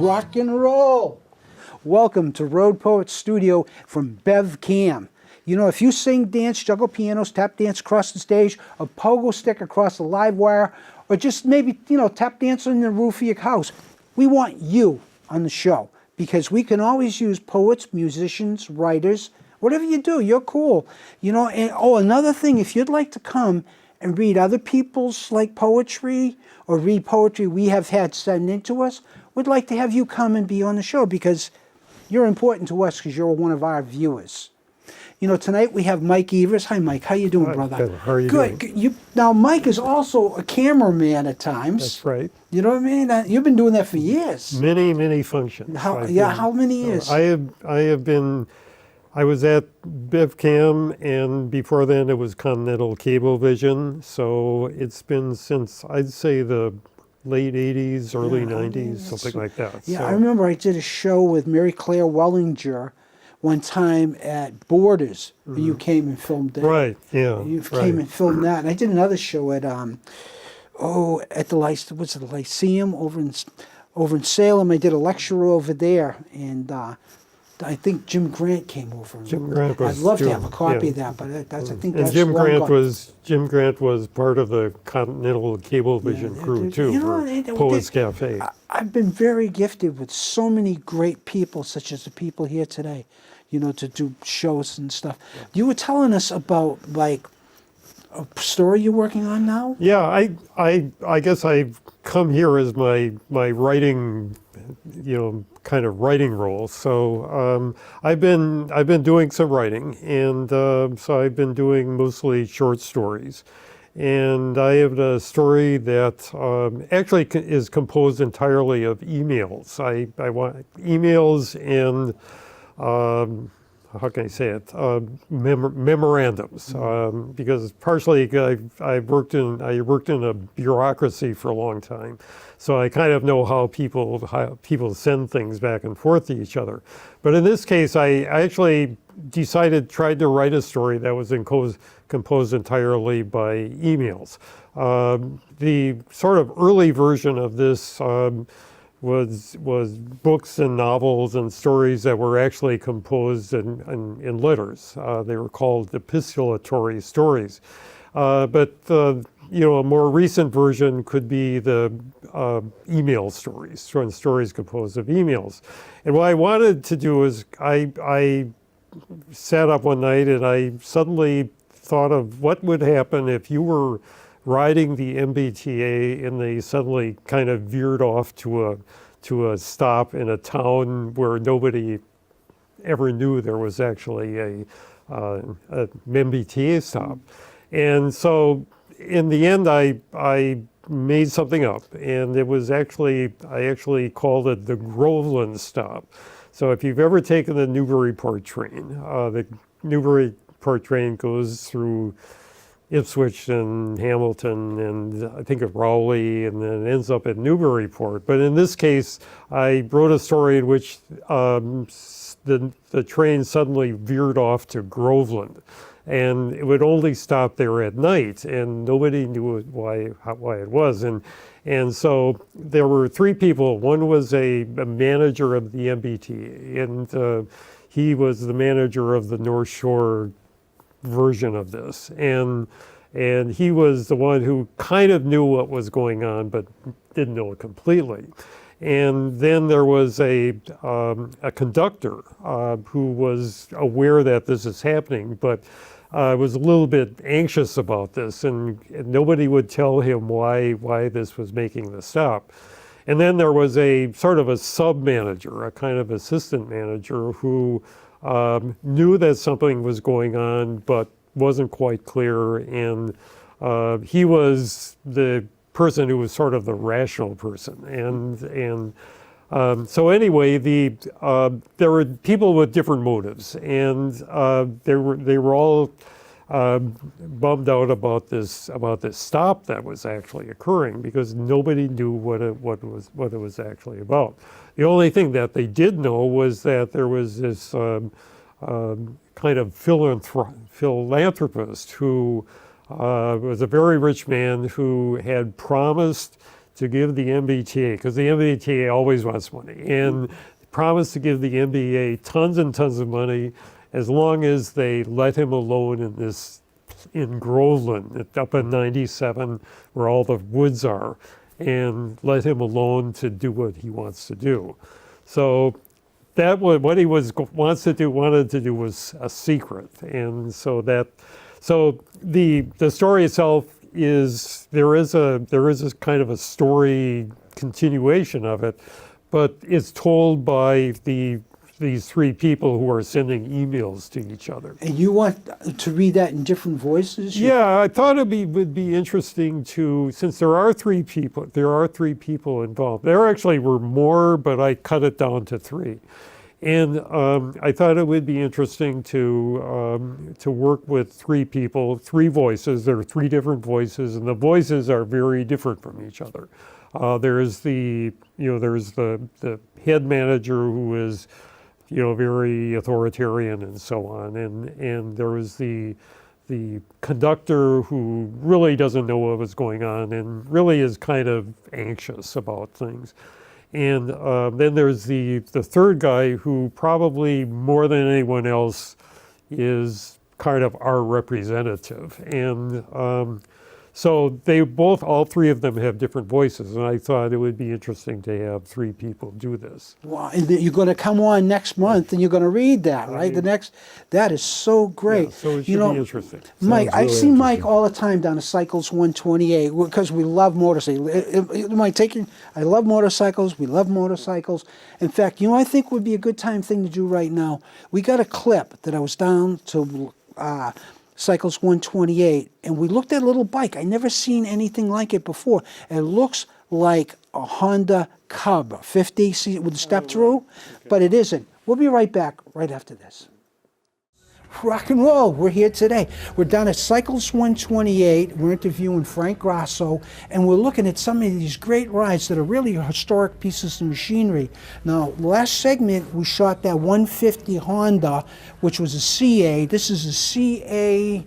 rock and roll. Welcome to Road Poets Studio from BevCam. You know, if you sing, dance, juggle pianos, tap dance across the stage, a pogo stick across the live wire, or just maybe, tap dance on the roof of your house, we want you on the show because we can always use poets, musicians, writers, whatever you do, you're cool. And another thing, if you'd like to come and read other people's poetry or read poetry we have had sent into us, we'd like to have you come and be on the show because you're important to us because you're one of our viewers. Tonight we have Mike Evers. Hi, Mike. How you doing, Hi, brother? good. How are you doing? Good. Now, Mike is also a cameraman at times. That's right. You know what I mean? You've been doing that for years. Many functions. How many years? I was at BevCam, and before then it was Continental Cablevision. So it's been since, I'd say, the late 80s, early 90s, something like that. Yeah, I remember I did a show with Mary Claire Wellinger one time at Borders. Mm-hmm. You came and filmed that. Right, yeah. You came and filmed that. And I did another show at the Lyceum over in Salem. I did a lecture over there, and I think Jim Grant came over. Jim Grant was. I'd love to have a copy of that, but I think that's Jim Grant was part of the Continental Cablevision crew too for Poets Cafe. I've been very gifted with so many great people, such as the people here today, to do shows and stuff. Yeah. You were telling us about a story you're working on now? Yeah, I guess I've come here as my writing, kind of writing role. So I've been doing some writing, and so I've been doing mostly short stories. And I have a story that actually is composed entirely of emails. I want emails and how can I say it? Memorandums, because partially I worked in a bureaucracy for a long time, so I kind of know how people send things back and forth to each other. But in this case, I actually tried to write a story that was composed entirely by emails. The sort of early version of this was books and novels and stories that were actually composed in letters. They were called epistolatory stories. But a more recent version could be the email stories, stories composed of emails. And what I wanted to do is I sat up one night and I suddenly thought of what would happen if you were riding the MBTA and they suddenly kind of veered off to a stop in a town where nobody ever knew there was actually a MBTA stop. And so in the end, I made something up, and I actually called it the Groveland stop. So if you've ever taken the Newburyport train, the Newburyport train goes through Ipswich and Hamilton and I think of Rowley, and then ends up at Newburyport. But in this case, I wrote a story in which the train suddenly veered off to Groveland, and it would only stop there at night, and nobody knew why it was. And so there were three people. One was a manager of the MBTA, and he was the manager of the North Shore version of this, and he was the one who kind of knew what was going on but didn't know it completely. And then there was a conductor who was aware that this is happening, but was a little bit anxious about this, and nobody would tell him why this was making the stop. And then there was a sort of a sub-manager, a kind of assistant manager who knew that something was going on, but wasn't quite clear. And he was the person who was sort of the rational person. And so anyway, there were people with different motives, and they were all bummed out about this stop that was actually occurring, because nobody knew what it was actually about. The only thing that they did know was that there was this kind of philanthropist who was a very rich man who had promised to give the MBTA, because the MBTA always wants money, and promised to give the NBA tons and tons of money as long as they let him alone in Groveland, up in 97, where all the woods are, and let him alone to do what he wants to do. So that what he wanted to do was a secret, and so the story itself is there is a kind of a story continuation of it, but it's told by these three people who are sending emails to each other. And you want to read that in different voices? Yeah, I thought would be interesting to, since there are three people involved. There actually were more, but I cut it down to three. And I thought it would be interesting to work with three people, three voices. There are three different voices, and the voices are very different from each other. There's the head manager who is, very authoritarian and so on, and there was the conductor who really doesn't know what was going on and really is kind of anxious about things. And then there's the third guy who probably more than anyone else is kind of our representative. And so all three of them have different voices, and I thought it would be interesting to have three people do this. Wow, and you're going to come on next month, and you're going to read that, right? That is so great. Yeah, so it should be interesting. Mike, I see Mike all the time down at Cycles 128 because we love motorcycles. I love motorcycles. We love motorcycles. In fact, I think would be a good thing to do right now. We got a clip that I was down to Cycles 128, and we looked at a little bike. I never seen anything like it before. It looks like a Honda Cub, 50 with a step through, but it isn't. We'll be right back right after this. Rock and roll, we're here today. We're down at Cycles 128. We're interviewing Frank Grasso, and we're looking at some of these great rides that are really historic pieces of machinery. Now, last segment, we shot that 150 Honda, which was a CA. This is a CA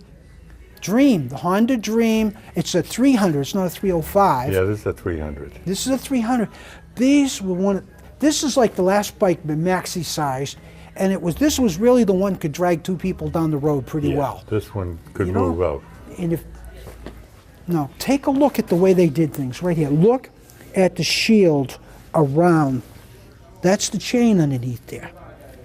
Dream, the Honda Dream. It's a 300, it's not a 305. Yeah, this is a 300. This is a 300. This is like the last bike, but maxi sized. And this was really the one could drag two people down the road pretty well. This one could move out. And now take a look at the way they did things right here. Look at the shield around. That's the chain underneath there.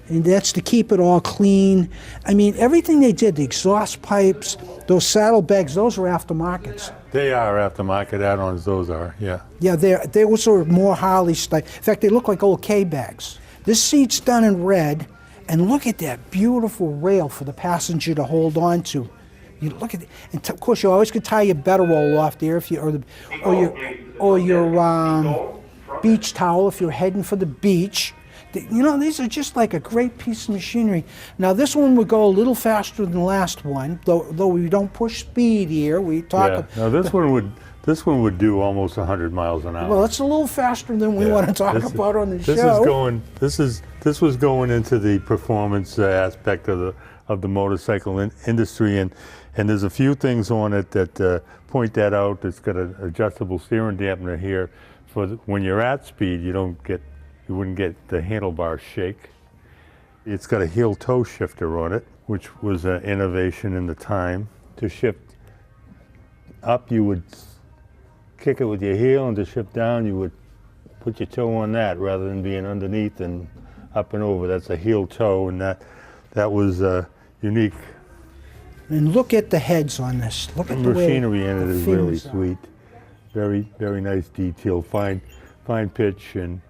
And that's to keep it all clean. I mean, everything they did, the exhaust pipes, those saddlebags, those are aftermarkets. They are aftermarket add-ons, those are, yeah. Yeah, they were sort of more Harley style. In fact, they look like old K-bags. This seat's done in red. And look at that beautiful rail for the passenger to hold on to. You look at it, and of course you always could tie your bedroll off there if you, or your beach towel if you're heading for the beach. These are just like a great piece of machinery. Now this one would go a little faster than the last one, though we don't push speed here. We talk. Yeah. Now this one would do almost 100 miles an hour. Well, it's a little faster than we want to talk about on the show. This was going into the performance aspect of the motorcycle industry, and there's a few things on it that point that out. It's got an adjustable steering dampener here, for when you're at speed, you wouldn't get the handlebar shake. It's got a heel toe shifter on it, which was an innovation in the time. To shift up, you would kick it with your heel, and to shift down, you would put your toe on that rather than being underneath and up and over. That's a heel toe, and that was unique. And look at the heads on this. Look at the machinery in it is really sweet. Very, very nice detail, fine pitch, and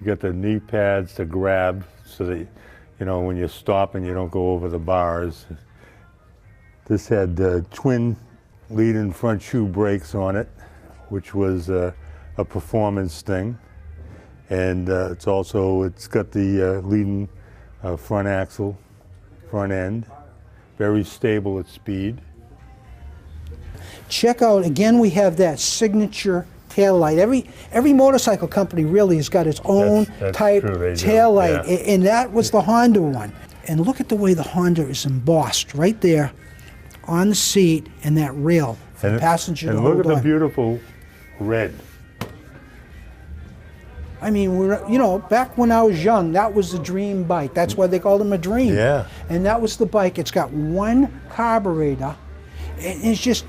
you got the knee pads to grab so that when you're stopping, you don't go over the bars. This had twin lead and front shoe brakes on it, which was a performance thing, and it's got the leading front axle, front end, very stable at speed. Check out again. We have that signature tail light. Every motorcycle company really has got its own type tail light, and that was the Honda one. And look at the way the Honda is embossed right there on the seat and that rail for the passenger to hold on. And look at the beautiful red I mean, back when I was young, that was the dream bike. That's why they called them a dream. Yeah. And that was the bike. It's got one carburetor. And it's just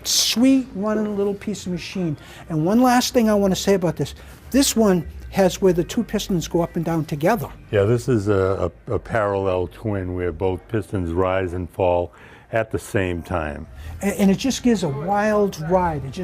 sweet running a little piece of machine. And one last thing I want to say about this. This one has where the two pistons go up and down together. Yeah, this is a parallel twin where both pistons rise and fall at the same time. And it just gives a wild ride. You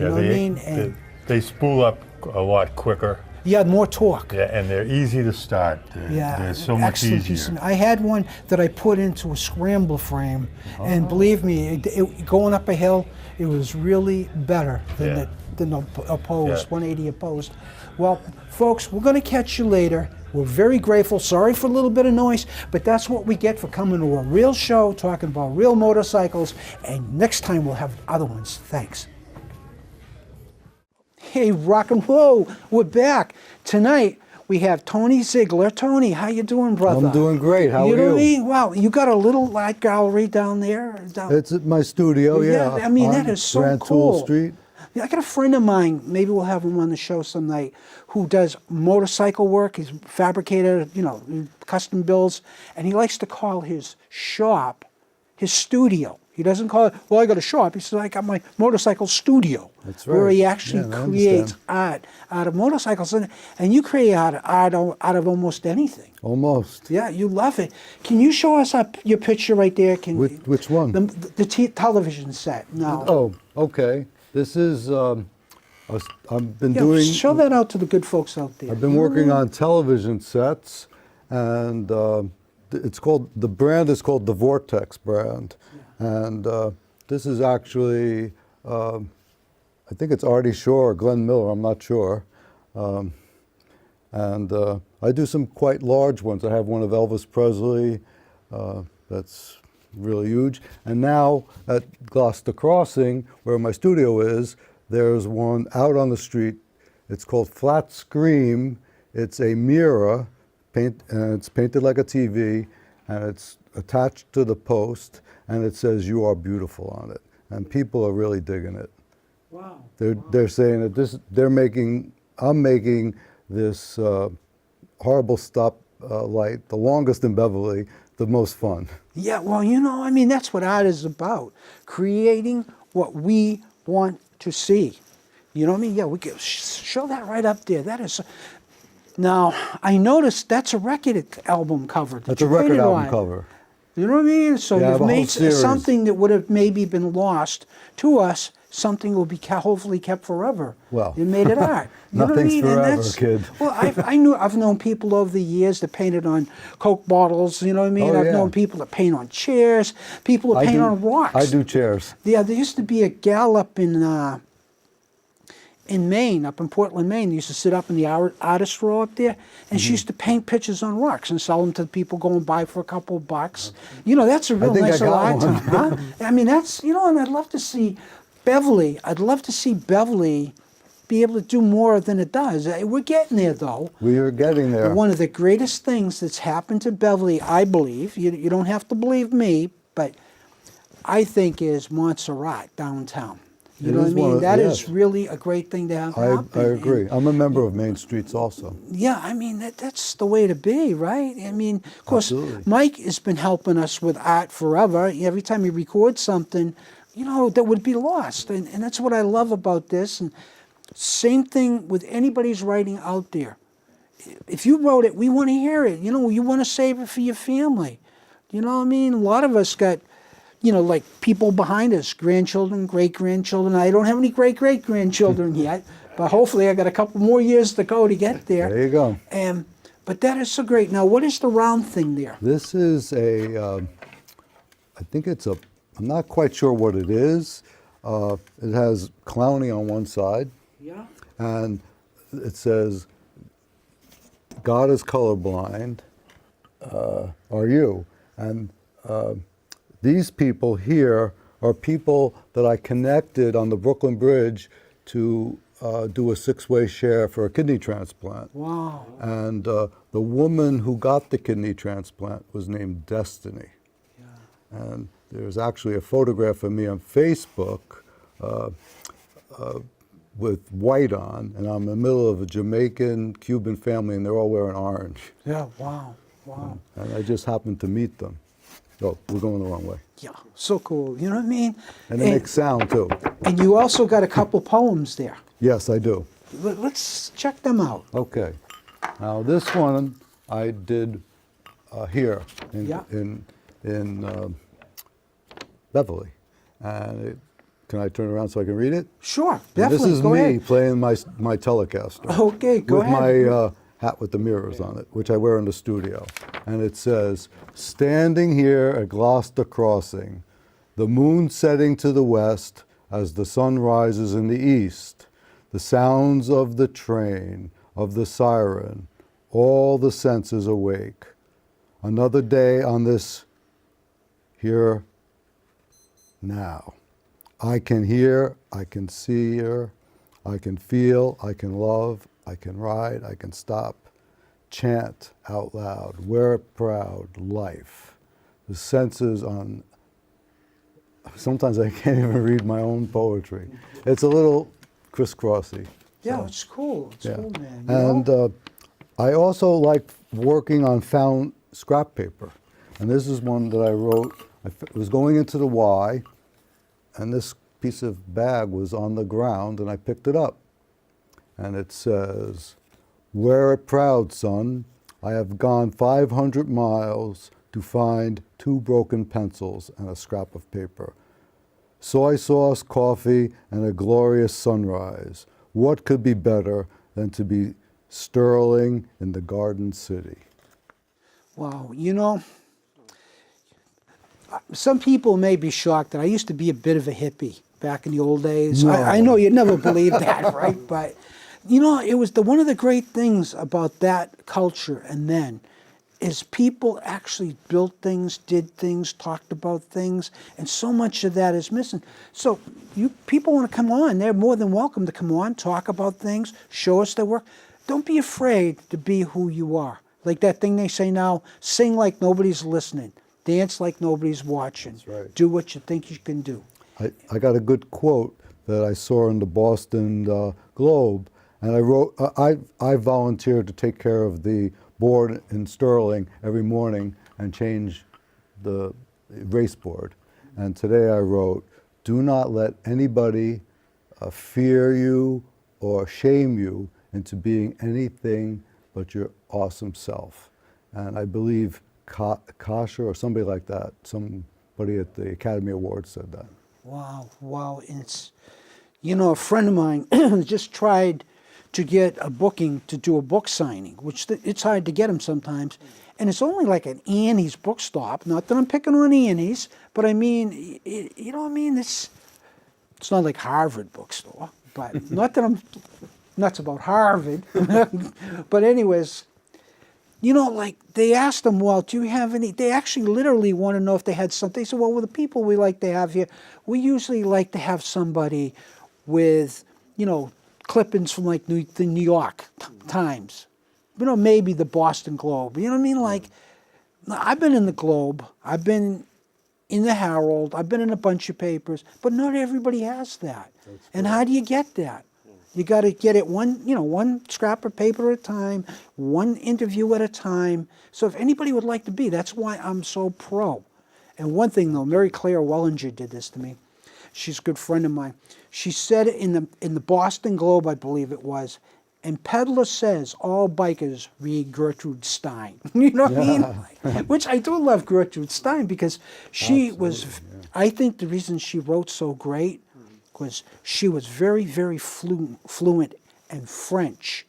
know what I mean? And they spool up a lot quicker. yeah, more torque. Yeah, and they're easy to start. They're so much excellent piece easier. of- I had one that I put into a scrambler frame, and believe me, going up a hill, it was really better than the opposed, Yeah. 180 opposed. Well, folks, we're going to catch you later. We're very grateful. Sorry for a little bit of noise, but that's what we get for coming to a real show, talking about real motorcycles, and next time we'll have other ones. Thanks. Hey, rock and whoa, we're back. Tonight, we have Tony Ziegler. Tony, how you doing, brother? I'm doing great. How are You know you? what I mean? Wow, you got a little art gallery down there? It's at my studio, yeah. I mean, on that is so Grand cool. Tool Street. Yeah, I got a friend of mine, maybe we'll have him on the show some night, who does motorcycle work. He's a fabricator, custom builds, and he likes to call his shop his studio. He doesn't call it, well, I got a shop. He says, I got my motorcycle studio. That's Where right. he actually Yeah, I creates understand. art out of motorcycles. And you create art out of almost anything. Almost. Yeah, you love it. Can you show us your picture right there? Which one? The television set. No. Oh, okay. This is, I've been Yeah, doing, show that out to the good folks out there. I've been working on television sets, and the brand is called the Vortex brand. And this is actually, I think it's Artie Shaw or Glenn Miller, I'm not sure. And I do some quite large ones. I have one of Elvis Presley, that's really huge. And now at Gloucester Crossing, where my studio is, there's one out on the street. It's called Flat Screen. It's a mirror, and it's painted like a TV, and it's attached to the post, and it says "You are beautiful" on it. And people are really digging it. Wow. They're saying that I'm making this horrible stop light, the longest in Beverly, the most fun. Yeah, well, I mean, that's what art is about. Creating what we want to see. You know what I mean? Yeah, we can show that right up there. That is. Now, I noticed that's a record album cover. That's a record album cover. You know what I mean? So Yeah, I have you've a whole made series. something that would have maybe been lost to us. Something will be hopefully kept forever. Well, you made it art. You know what I nothing's mean? And forever, that's, kid. Well, I've known people over the years that painted on Coke bottles. You know what I mean? Oh, I've yeah. known people that paint on chairs. People that paint on rocks. I do chairs. Yeah, there used to be a gal up in Maine, up in Portland, Maine. Used to sit up in the artist row up there, and she used to paint pictures on rocks and sell them to people go and buy for a couple of bucks. That's a real think I nice little got art one. time, huh? I mean, that's and I'd love to see Beverly. I'd love to see Beverly be able to do more than it does. We're getting there, though. We are getting there. One of the greatest things that's happened to Beverly, I believe, you don't have to believe me, but I think is Montserrat downtown. You It know what I is one mean? of- That is yes. really a great thing to have happen. I agree. And, I'm a member of Main Streets also. yeah, I mean, that's the way to be, right? I mean, of course, Absolutely. Mike has been helping us with art forever. Every time he records something, that would be lost. And that's what I love about this. And same thing with anybody's writing out there. If you wrote it, we want to hear it. You want to save it for your family. You know what I mean? A lot of us got, like people behind us, grandchildren, great-grandchildren. I don't have any great-great-grandchildren yet, but hopefully I got a couple more years to go to get there. There you go. But that is so great. Now, what is the round thing there? This is I think I'm not quite sure what it is. It has Clowny on one side, Yeah. and it says, "God is colorblind. Are you?" And these people here are people that I connected on the Brooklyn Bridge to do a 6-way share for a kidney transplant. Wow. And the woman who got the kidney transplant was named Destiny. And there's actually a photograph of me on Facebook with white on, and I'm in the middle of a Jamaican Cuban family, and they're all wearing orange. Yeah, wow, wow. And I just happened to meet them. Oh, we're going the wrong way. Yeah, so cool. You know what I mean? And they make sound too. And you also got a couple poems there. Yes, I do. Let's check them out. Okay. Now this one I did here in Yeah. Beverly, and can I turn around so I can read it? Sure, And definitely. this is Go me ahead. playing my Telecaster. Okay, go with ahead. my hat with the mirrors on it, which I wear in the studio. And it says, standing here at Gloucester Crossing, the moon setting to the west as the sun rises in the east, the sounds of the train, of the siren, all the senses awake. Another day on this here now. I can hear, I can see her, I can feel, I can love, I can ride, I can stop, chant out loud, wear it proud, life. The senses on, sometimes I can't even read my own poetry. It's a little crisscrossy. Yeah, so, it's cool. It's yeah. cool, man. You And know? I also like working on found scrap paper. And this is one that I wrote. I was going into the Y, and this piece of bag was on the ground, and I picked it up. And it says, wear it proud, son. I have gone 500 miles to find 2 broken pencils and a scrap of paper. Soy sauce, coffee, and a glorious sunrise. What could be better than to be Sterling in the Garden City? Wow, you know, some people may be shocked that I used to be a bit of a hippie back in the old days. No. I know you'd never believe that, right? But, you know, it was one of the great things about that culture and then is people actually built things, did things, talked about things, and so much of that is missing. So you people want to come on, they're more than welcome to come on, talk about things, show us their work. Don't be afraid to be who you are. Like that thing they say now, sing like nobody's listening, dance like nobody's watching. That's right. Do what you think you can do. I got a good quote that I saw in the Boston Globe, and I wrote, I volunteered to take care of the board in Sterling every morning and change the race board. And today I wrote, do not let anybody fear you or shame you into being anything but your awesome self. And I believe Kasha or somebody like that, somebody at the Academy Awards said that. Wow, wow. And it's, you know, a friend of mine just tried to get a booking to do a book signing, which it's hard to get them sometimes. And it's only like an Annie's bookstop. Not that I'm picking on Annie's, but I mean, you know what I mean? It's not like Harvard bookstore, but not that I'm nuts about Harvard. But anyways, you know, like they asked them, well, do you have any, they actually literally want to know if they had something. They said, well, with the people we like to have here, we usually like to have somebody with, you know, clippings from like the New York Times, you know, maybe the Boston Globe. You know what I mean? Like, I've been in the Globe, I've been in the Herald, I've been in a bunch of papers, but not everybody has that. And how do you get that? You got to get it one scrap of paper at a time, one interview at a time. So if anybody would like to be, that's why I'm so pro. And one thing though, Mary Claire Wellinger did this to me. She's a good friend of mine. She said it in the Boston Globe, I believe it was, and Peddlar says all bikers read Gertrude Stein. You know what I mean? Which I do love Gertrude Stein because she was, I think the reason she wrote so great was she was very, very fluent in French.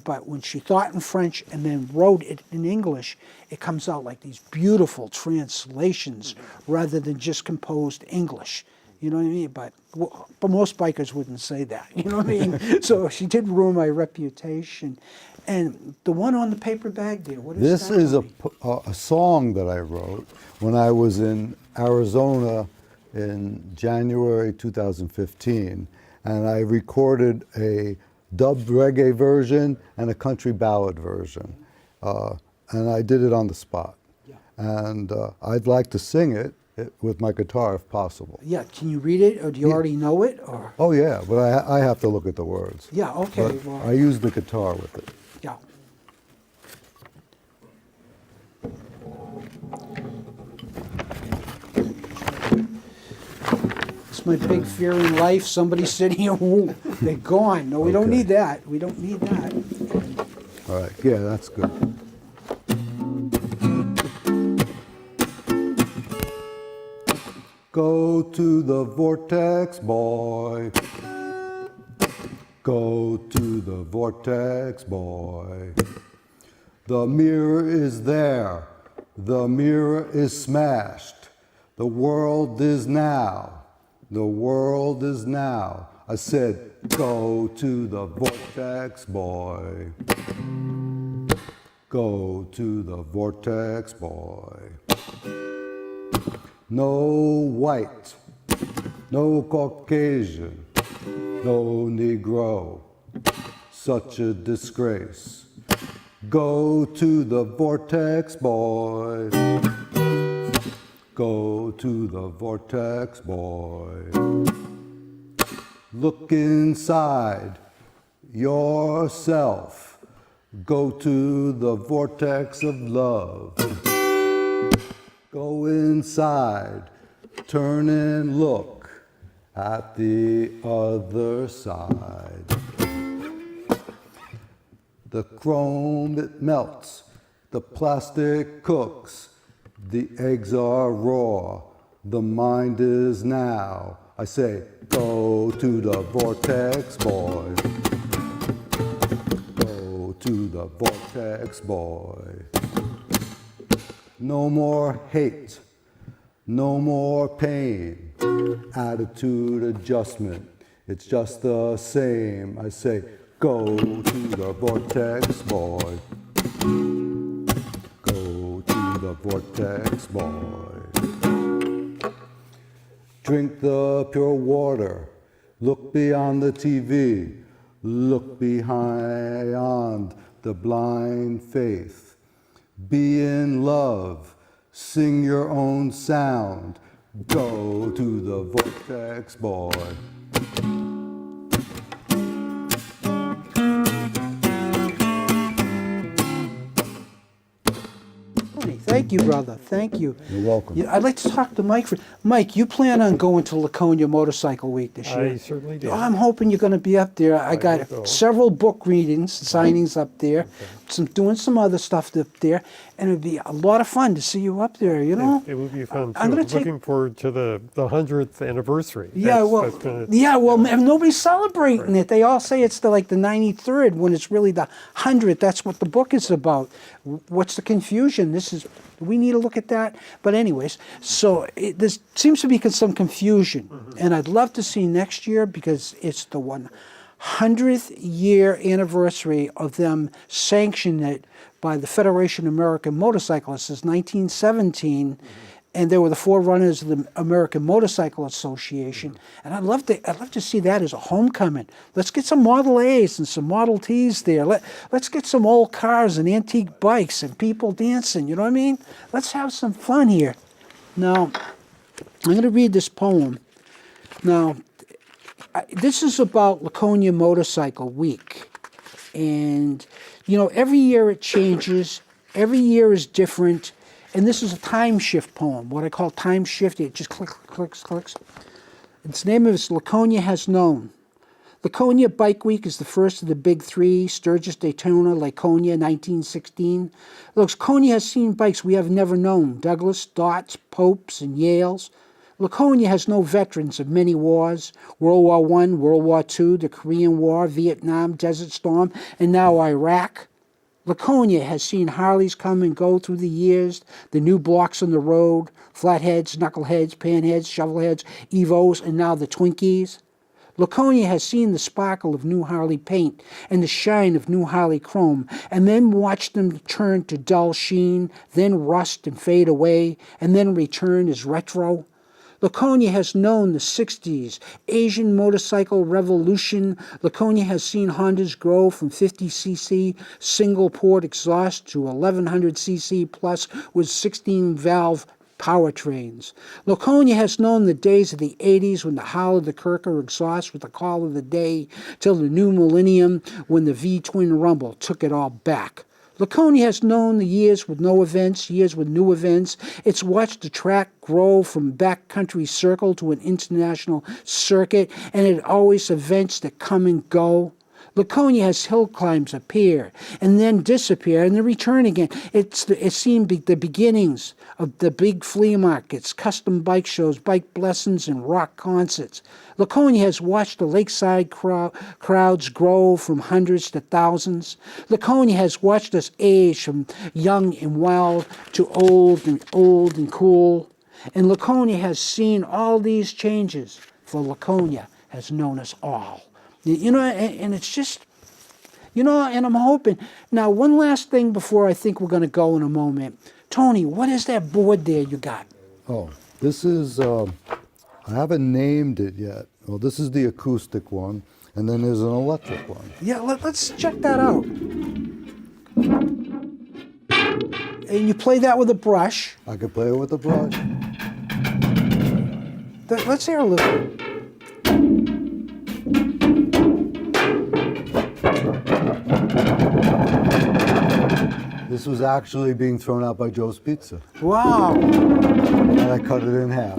But when she thought in French and then wrote it in English, it comes out like these beautiful translations rather than just composed English. You know what I mean? But most bikers wouldn't say that. You know what I mean? So she did ruin my reputation. And the one on the paper bag there, what is This that? is a song that I wrote when I was in Arizona in January 2015. And I recorded a dubbed reggae version and a country ballad version. And I did it on the spot. Yeah. And I'd like to sing it with my guitar if possible. Yeah, can you read it, or do you already know it, or? Oh yeah, but I have to look at the words. Yeah, okay, But well, I use the guitar with it. yeah. It's my big fear in life, somebody sitting here, whoa, they're gone. No, we don't Okay. need that, we don't need that. All right, yeah, that's good. Go to the vortex, boy. Go to the vortex, boy. The mirror is there. The mirror is smashed. The world is now. The world is now. I said, go to the vortex, boy. Go to the vortex, boy. No white, no Caucasian, no Negro, such a disgrace. Go to the vortex, boy. Go to the vortex, boy. Look inside yourself. Go to the vortex of love. Go inside, turn and look at the other side. The chrome, it melts, the plastic cooks, the eggs are raw, the mind is now. I say, go to the vortex, boy. Go to the vortex, boy. No more hate, no more pain, attitude adjustment, it's just the same. I say, go to the vortex, boy. Go to the vortex, boy. Drink the pure water, look beyond the TV, look behind the blind faith. Be in love, sing your own sound, go to the vortex, boy. Thank you, brother, thank you. You're welcome. Yeah, I'd like to talk to Mike. Mike, you plan on going to Laconia Motorcycle Week this year? I certainly do. Oh, I'm hoping you're going to be up there. I got will go. several book readings, signings up there, doing some other stuff up there, and it'd be a lot of fun to see you up there, you know? It would be fun too. I'm gonna take- Looking forward to the 100th anniversary. Yeah, That's gonna- nobody's celebrating it. They all say it's the 93rd when it's really the 100th. That's what the book is about. What's the confusion? We need to look at that. But anyways, so there seems to be some confusion, and I'd love to see next year because it's the 100th year anniversary of them sanctioning it by the Federation of American Motorcyclists since 1917. And they were the forerunners of the American Motorcycle Association. And I'd love to see that as a homecoming. Let's get some Model A's and some Model T's there. Let's get some old cars and antique bikes and people dancing, you know what I mean? Let's have some fun here. Now, I'm going to read this poem. Now, this is about Laconia Motorcycle Week. And, you know, every year it changes. Every year is different. And this is a time shift poem, what I call time shift. It just clicks. Its name is Laconia Has Known. Laconia Bike Week is the first of the big three, Sturgis, Daytona, Laconia, 1916. Laconia has seen bikes we have never known, Douglas, Dodds, Popes, and Yales. Laconia has no veterans of many wars, World War I, World War II, the Korean War, Vietnam, Desert Storm, and now Iraq. Laconia has seen Harleys come and go through the years, the new blocks on the road, flatheads, knuckleheads, panheads, shovelheads, Evos, and now the Twinkies. Laconia has seen the sparkle of new Harley paint and the shine of new Harley chrome, and then watched them turn to dull sheen, then rust and fade away, and then return as retro. Laconia has known the 60s, Asian motorcycle revolution. Laconia has seen Hondas grow from 50cc single port exhaust to 1100cc plus with 16-valve powertrains. Laconia has known the days of the 80s when the howl of the Kirker exhaust was the call of the day, till the new millennium when the V-twin rumble took it all back. Laconia has known the years with no events, years with new events. It's watched the track grow from backcountry circle to an international circuit, and it always events that come and go. Laconia has hill climbs appear and then disappear and then return again. It's seen the beginnings of the big flea markets, custom bike shows, bike lessons, and rock concerts. Laconia has watched the lakeside crowds grow from hundreds to thousands. Laconia has watched us age from young and wild to old and cool. And Laconia has seen all these changes, for Laconia has known us all. You know, and it's just, you know, and I'm hoping. Now, one last thing before I think we're going to go in a moment. Tony, what is that board there you got? Oh, this is, I haven't named it yet. Well, this is the acoustic one, and then there's an electric one. Yeah, let's check that out. And you play that with a brush. I could play it with a brush. Let's hear a little. This was actually being thrown out by Joe's Pizza, Wow. and I cut it in half.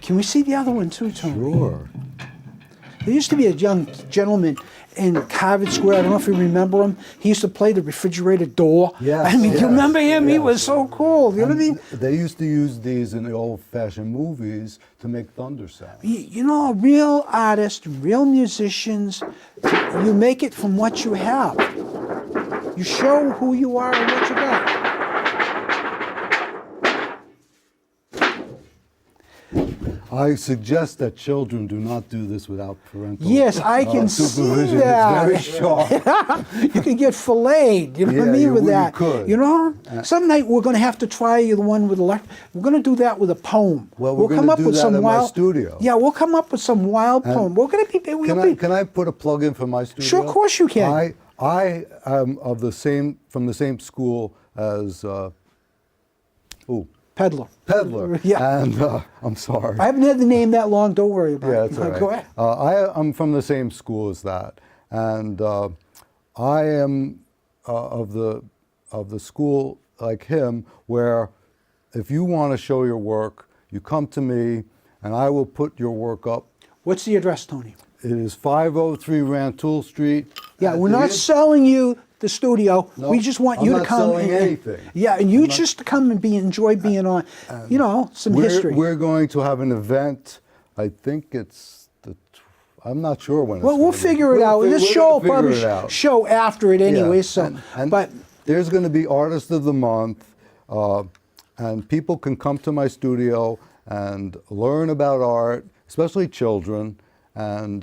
Can we see the other one too, Tony? Sure. There used to be a young gentleman in Harvard Square. I don't know if you remember him. He used to play the refrigerator door. Yes, I mean, yes, you remember him? He yes. was so cool. You know what I mean? They used to use these in the old-fashioned movies to make thunder sounds. You know, real artists, real musicians, you make it from what you have. You show who you are and what you got. I suggest that children do not do this without parental Yes, I can see supervision. that. It's very sharp. You could get filleted, you know what I Yeah, mean, with you that. could. You know? Some night we're going to have to try the one with we're going to do that with a poem. Well, we're gonna do that in my studio. Yeah, we'll come up with some wild poem. We're going to be... Can I put a plug in for my studio? Sure, of course you can. I am from the same school as Peddlar. Peddlar. Yeah. And I'm sorry. I haven't had the name that long. Don't worry about Yeah, it. it's all right. Go ahead. I'm from the same school as that, and I am of the school like him, where if you want to show your work, you come to me, and I will put your work up. What's the address, Tony? It is 503 Rantoul Street. Yeah, we're not selling you the studio. No, we just want I'm you to not come. selling anything. Yeah, and you just to come and enjoy being on, you know, some history. We're going to have an event. I think it's I'm not sure when. Well, we'll figure it out. This show will probably show after it anyway. Yeah. So, but there's going to be Artist of the Month, and people can come to my studio and learn about art, especially children, and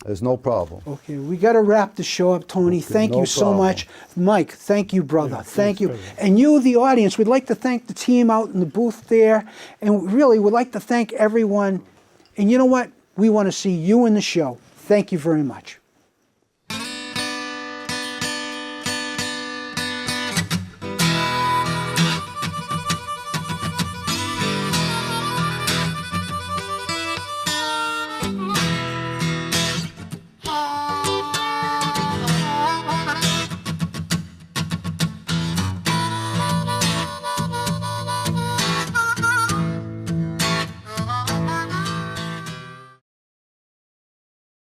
there's no problem. Okay, we got to wrap the show up, Tony. Okay, thank no you so problem. much. Mike, thank you, brother. Yeah, thank you. thanks, brother. And you, the audience, we'd like to thank the team out in the booth there. And really, we'd like to thank everyone. And you know what? We want to see you in the show. Thank you very much.